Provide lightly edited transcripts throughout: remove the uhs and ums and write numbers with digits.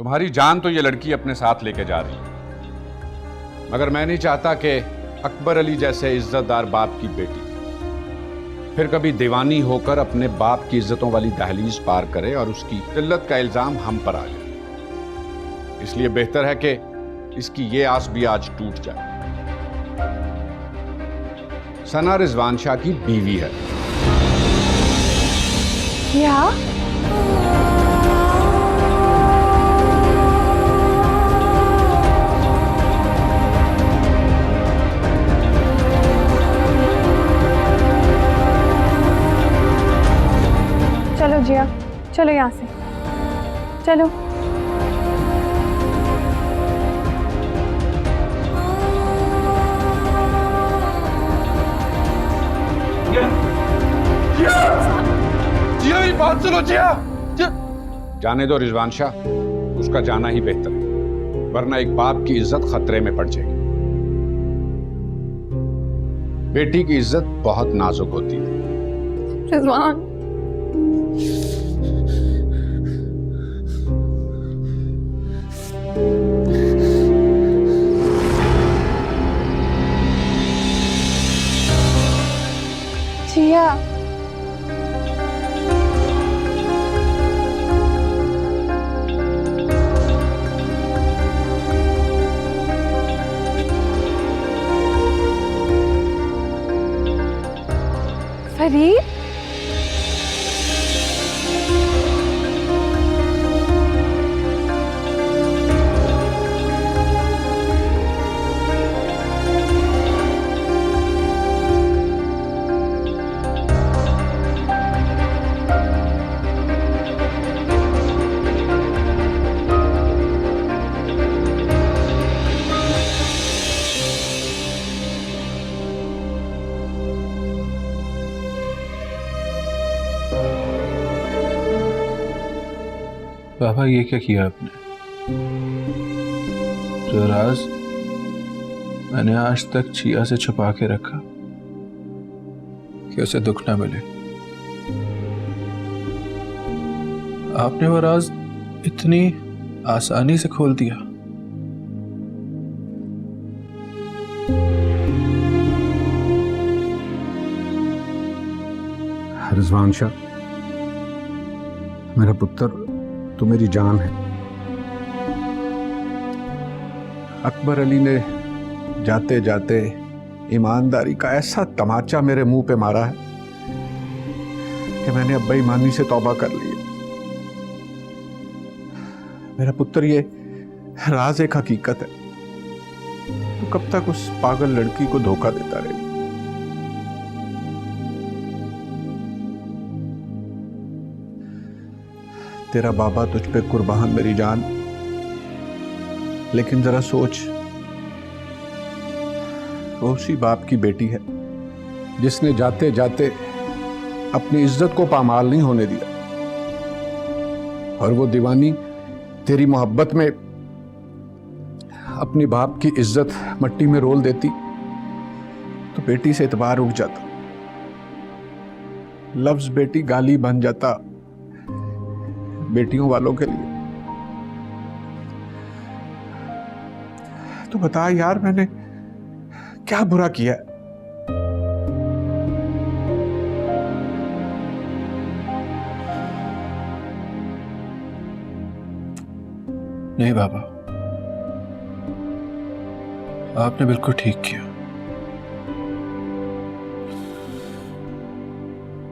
तुम्हारी जान तो ये लड़की अपने साथ लेके जा रही है, मगर मैं नहीं चाहता कि अकबर अली जैसे इज्जतदार बाप की बेटी फिर कभी दीवानी होकर अपने बाप की इज्जतों वाली दहलीज पार करे और उसकी किल्लत का इल्जाम हम पर आ जाए। इसलिए बेहतर है कि इसकी ये आस भी आज टूट जाए। सना रिजवान शाह की बीवी है। क्या? चलो जिया, चलो यहाँ से, चलो। जिया मेरी बात सुनो जिया। जाने दो रिजवान शाह, उसका जाना ही बेहतर है, वरना एक बाप की इज्जत खतरे में पड़ जाएगी। बेटी की इज्जत बहुत नाजुक होती है। रिजवान, जिया, फरीद, पापा ये क्या किया आपने? जो राज मैंने आज तक चिया से छुपा के रखा कि उसे दुख ना मिले, आपने वो राज इतनी आसानी से खोल दिया। रिजवान शाह, मेरा पुत्र तो मेरी जान है। अकबर अली ने जाते जाते ईमानदारी का ऐसा तमाचा मेरे मुंह पे मारा है कि मैंने अब बेईमानी से तौबा कर ली है। मेरा पुत्र, ये राज एक हकीकत है, तो कब तक उस पागल लड़की को धोखा देता रहेगा? तेरा बाबा तुझ पे कुर्बान मेरी जान, लेकिन जरा सोच, वो उसी बाप की बेटी है जिसने जाते जाते अपनी इज्जत को पामाल नहीं होने दिया, और वो दीवानी तेरी मोहब्बत में अपनी बाप की इज्जत मट्टी में रोल देती तो बेटी से एतबार उठ जाता, लफ्ज बेटी गाली बन जाता बेटियों वालों के लिए। तो बता यार, मैंने क्या बुरा किया? नहीं बाबा, आपने बिल्कुल ठीक किया।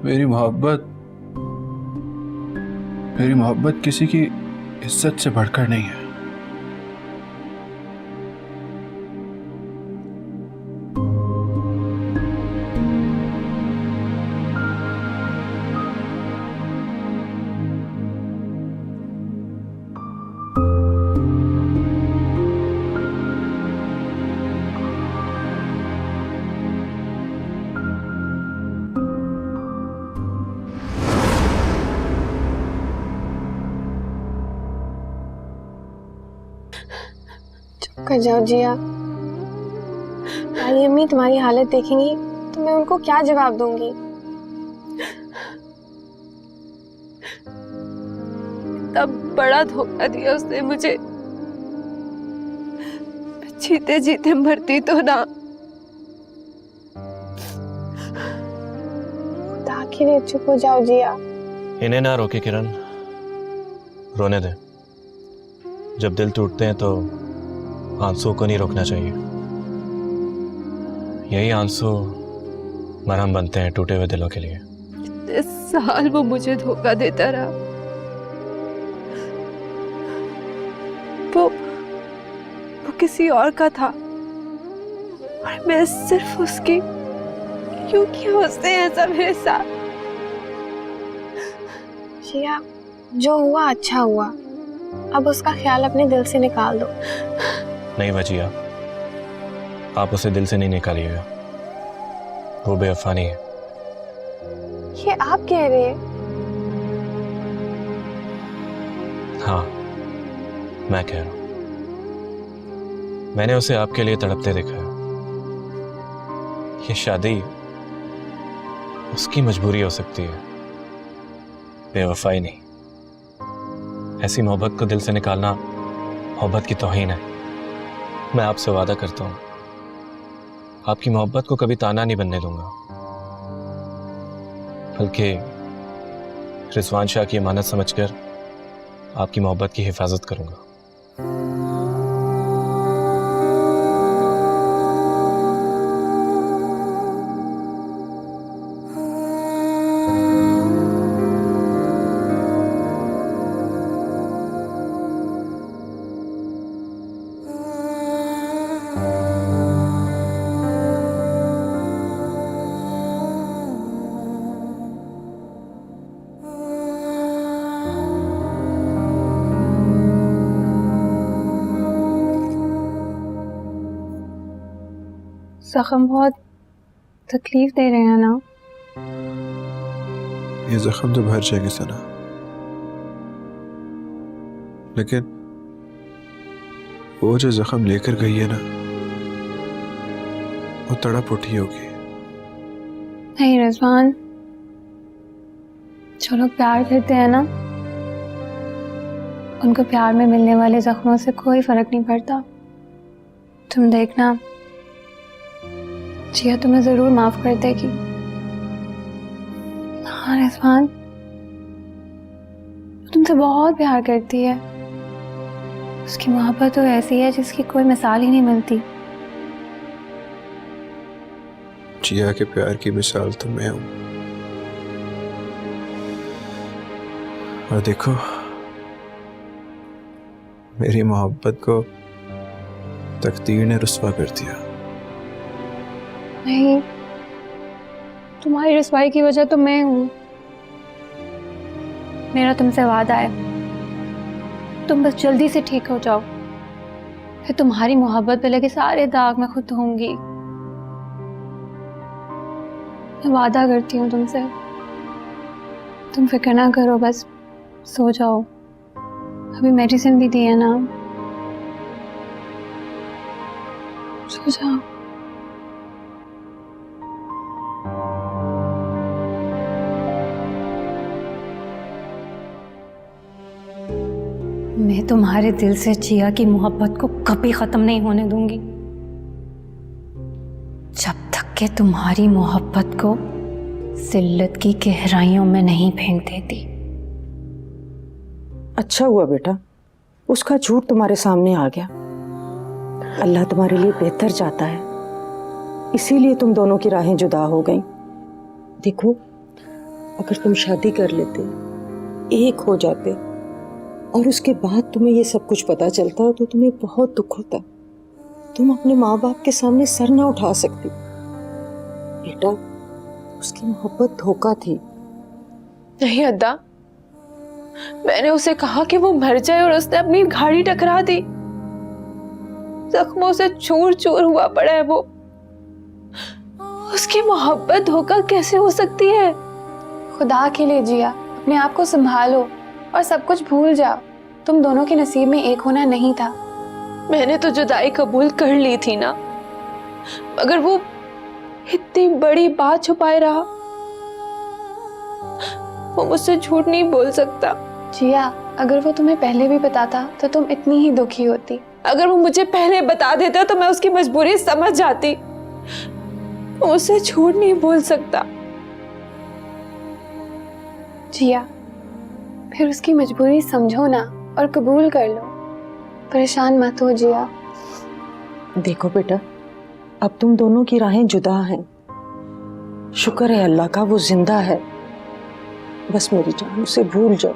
मेरी मोहब्बत किसी की इज्जत से बढ़कर नहीं है। कर जाओ जिया, भाई अम्मी तुम्हारी हालत देखेंगी तो मैं उनको क्या जवाब दूंगी? कितना बड़ा धोखा दिया उसने मुझे। जीते जीते मरती तो ना। दाखिले चुप हो जाओ जिया। इन्हें ना रोके किरण, रोने दे। जब दिल टूटते हैं तो आंसू को नहीं रोकना चाहिए। यही आंसू मरहम बनते हैं टूटे हुए दिलों के लिए। इतने साल वो मुझे धोखा देता रहा। वो किसी और का था और मैं सिर्फ उसकी। क्यों किया उसने ऐसा मेरे साथ? जिया, जो हुआ अच्छा हुआ, अब उसका ख्याल अपने दिल से निकाल दो। नहीं वजिया, आप उसे दिल से नहीं निकालिएगा। वो बेवफा नहीं है। ये आप कह रहे हैं? हाँ, मैं कह रहा हूं। मैंने उसे आपके लिए तड़पते देखा है। ये शादी उसकी मजबूरी हो सकती है, बेवफाई नहीं। ऐसी मोहब्बत को दिल से निकालना मोहब्बत की तौहीन है। मैं आपसे वादा करता हूं, आपकी मोहब्बत को कभी ताना नहीं बनने दूंगा, बल्कि रिजवान शाह की अमानत समझकर आपकी मोहब्बत की हिफाजत करूंगा। जख्म बहुत तकलीफ दे रहे हैं ना? ये जख्म तो भर जाएंगे सना, लेकिन वो जो जख्म लेकर गई है ना, वो तड़प उठी होगी। नहीं रिजवान, जो लोग प्यार करते हैं ना, उनको प्यार में मिलने वाले जख्मों से कोई फर्क नहीं पड़ता। तुम देखना, जिया तुम्हें जरूर माफ कर देगी। हाँ रिजवान, तुमसे बहुत प्यार करती है। उसकी मोहब्बत तो ऐसी है जिसकी कोई मिसाल ही नहीं मिलती। जिया के प्यार की मिसाल तो मैं हूं। और देखो, मेरी मोहब्बत को तकदीर ने रुस्वा कर दिया। नहीं, तुम्हारी रसवाई की वजह तो मैं हूं। मेरा तुमसे वादा है, तुम बस जल्दी से ठीक हो जाओ, फिर तुम्हारी मोहब्बत पे लगे सारे दाग मैं खुद धोऊंगी। मैं वादा करती हूँ तुमसे। तुम फिक्र ना करो, बस सो जाओ। अभी मेडिसिन भी दी है ना, सो जाओ। मैं तुम्हारे दिल से जिया की मोहब्बत को कभी खत्म नहीं होने दूंगी, जब तक कि तुम्हारी मोहब्बत को जिल्लत की गहराइयों में नहीं फेंक देती। अच्छा हुआ बेटा, उसका झूठ तुम्हारे सामने आ गया। अल्लाह तुम्हारे लिए बेहतर चाहता है, इसीलिए तुम दोनों की राहें जुदा हो गईं। देखो, अगर तुम शादी कर लेते, एक हो जाते, और उसके बाद तुम्हें ये सब कुछ पता चलता तो तुम्हें बहुत दुख होता। तुम अपने माँ बाप के सामने सर ना उठा सकती। बेटा, उसकी मोहब्बत धोखा थी। नहीं अद्दा, मैंने उसे कहा कि वो मर जाए और उसने अपनी गाड़ी टकरा दी। जख्मों से चूर चूर हुआ पड़ा है वो। उसकी मोहब्बत धोखा कैसे हो सकती है? खुदा के लिए जिया, अपने आप को संभालो और सब कुछ भूल जाओ। तुम दोनों के नसीब में एक होना नहीं था। मैंने तो जुदाई कबूल कर ली थी ना, मगर वो इतनी बड़ी बात छुपाए रहा। वो मुझसे झूठ नहीं बोल सकता। जिया, अगर वो तुम्हें पहले भी बताता तो तुम इतनी ही दुखी होती। अगर वो मुझे पहले बता देता तो मैं उसकी मजबूरी समझ जाती। वो उसे झूठ नहीं बोल सकता। जिया, फिर उसकी मजबूरी समझो ना और कबूल कर लो। परेशान मत हो जिया। देखो बेटा, अब तुम दोनों की राहें जुदा हैं। शुक्र है अल्लाह का, वो जिंदा है। बस मेरी जान, उसे भूल जाओ।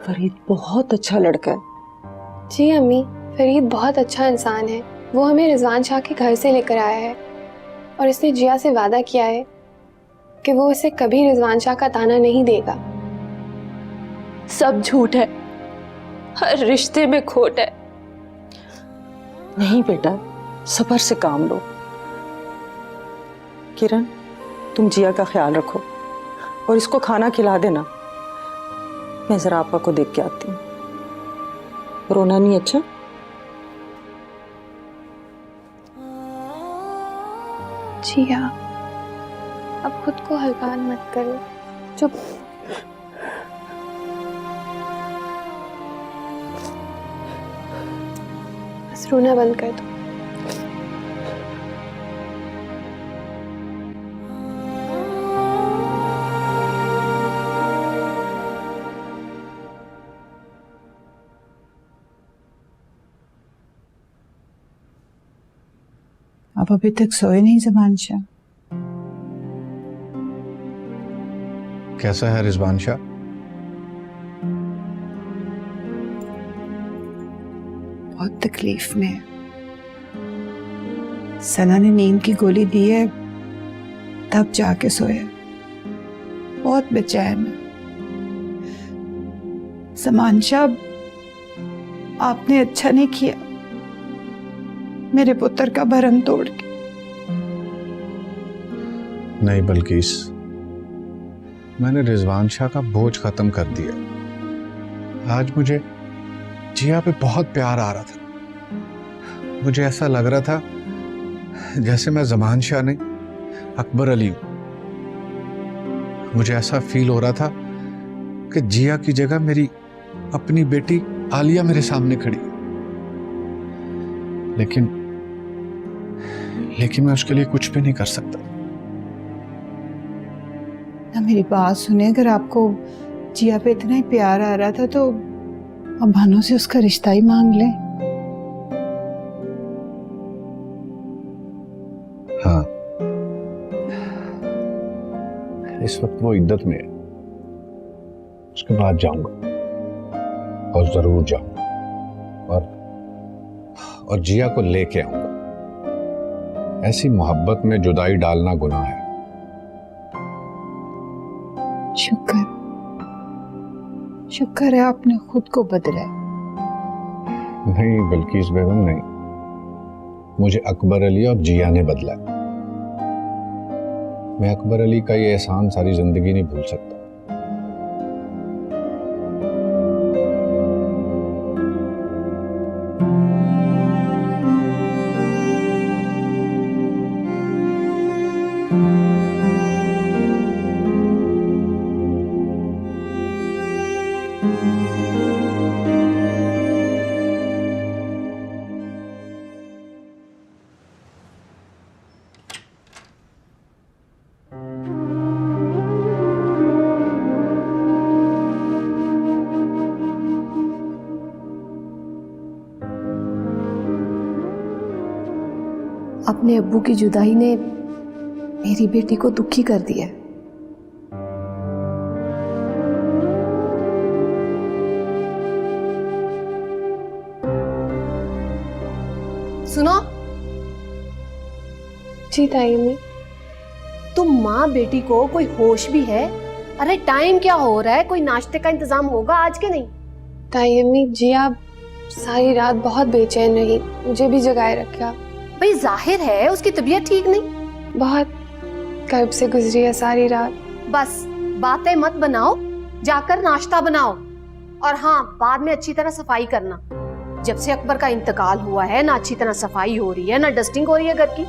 फरीद बहुत अच्छा लड़का है। जी अम्मी, फरीद बहुत अच्छा इंसान है। वो हमें रिजवान शाह के घर से लेकर आया है और इसने जिया से वादा किया है कि वो इसे कभी रिजवान शाह का ताना नहीं देगा। सब झूठ है, हर रिश्ते में खोट है। नहीं बेटा, सब्र से काम लो। किरण, तुम जिया का ख्याल रखो और इसको खाना खिला देना। मैं जरा आपा को देख के आती हूँ। रोना नहीं, अच्छा? जिया, अब खुद को हल्का मत करो, चुप। बस रोना बंद कर दो। आप अभी तक सोए नहीं ज़मान शाह? कैसा है रिजवान शाह? बहुत तकलीफ में है। सना ने नींद की गोली दी है, तब जाके सोया। बहुत बेचैन है। ज़मान शाह, आपने अच्छा नहीं किया मेरे पुत्र का भरम तोड़ के। नहीं बल्किस, मैंने रिजवान शाह का बोझ खत्म कर दिया। आज मुझे जिया पे बहुत प्यार आ रहा था। मुझे ऐसा लग रहा था जैसे मैं ज़मान शाह नहीं, अकबर अली हूं। मुझे ऐसा फील हो रहा था कि जिया की जगह मेरी अपनी बेटी आलिया मेरे सामने खड़ी। लेकिन मैं उसके लिए कुछ भी नहीं कर सकता। ना मेरी बात सुने, अगर आपको जिया पे इतना ही प्यार आ रहा था तो अब भानु से उसका रिश्ता ही मांग ले। हाँ, इस वक्त वो इद्दत में है। उसके बाद जाऊंगा और जरूर जाऊंगा और जिया को लेके आऊंगा। ऐसी मोहब्बत में जुदाई डालना गुनाह है। शुक्र है आपने खुद को बदला। नहीं बल्किस बेगम, नहीं, मुझे अकबर अली और जिया ने बदला। मैं अकबर अली का ये एहसान सारी जिंदगी नहीं भूल सकता। अपने अब्बू की जुदाई ने मेरी बेटी को दुखी कर दिया। सुनो, जी ताई अम्मी। तुम माँ बेटी को कोई होश भी है? अरे टाइम क्या हो रहा है, कोई नाश्ते का इंतजाम होगा आज के नहीं? ताई अम्मी, जिया सारी रात बहुत बेचैन रही, मुझे भी जगाए रखा। भाई जाहिर है उसकी तबीयत ठीक नहीं। बहुत कर्ब से गुजरी है सारी रात। बस बातें मत बनाओ, जाकर नाश्ता बनाओ। और हाँ, बाद में अच्छी तरह सफाई करना। जब से अकबर का इंतकाल हुआ है ना अच्छी तरह सफाई हो रही है ना डस्टिंग हो रही है घर की।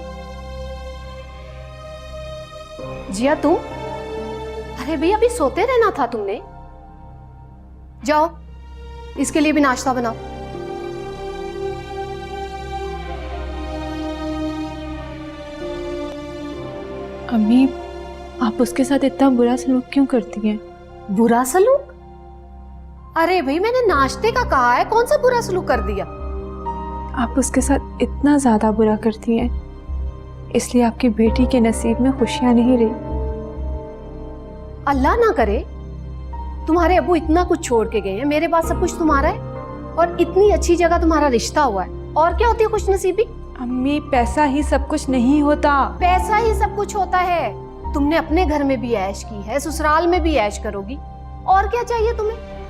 जिया तुम, अरे भैया अभी सोते रहना था तुमने। जाओ, इसके लिए भी नाश्ता बनाओ। अम्मी, आप उसके साथ इतना बुरा सलूक क्यों करती हैं? बुरा सलूक? अरे भाई, मैंने नाश्ते का कहा है, कौन सा बुरा सलूक कर दिया? आप उसके साथ इतना ज्यादा बुरा करती हैं, इसलिए आपकी बेटी के नसीब में खुशियां नहीं रही। अल्लाह ना करे, तुम्हारे अब्बू इतना कुछ छोड़ के गए हैं, मेरे पास सब कुछ तुम्हारा है और इतनी अच्छी जगह तुम्हारा रिश्ता हुआ है, और क्या होती है खुश नसीबी? अम्मी, पैसा ही सब कुछ नहीं होता। पैसा ही सब कुछ होता है। तुमने अपने घर में भी ऐश की है, ससुराल में भी ऐश करोगी, और क्या चाहिए तुम्हें?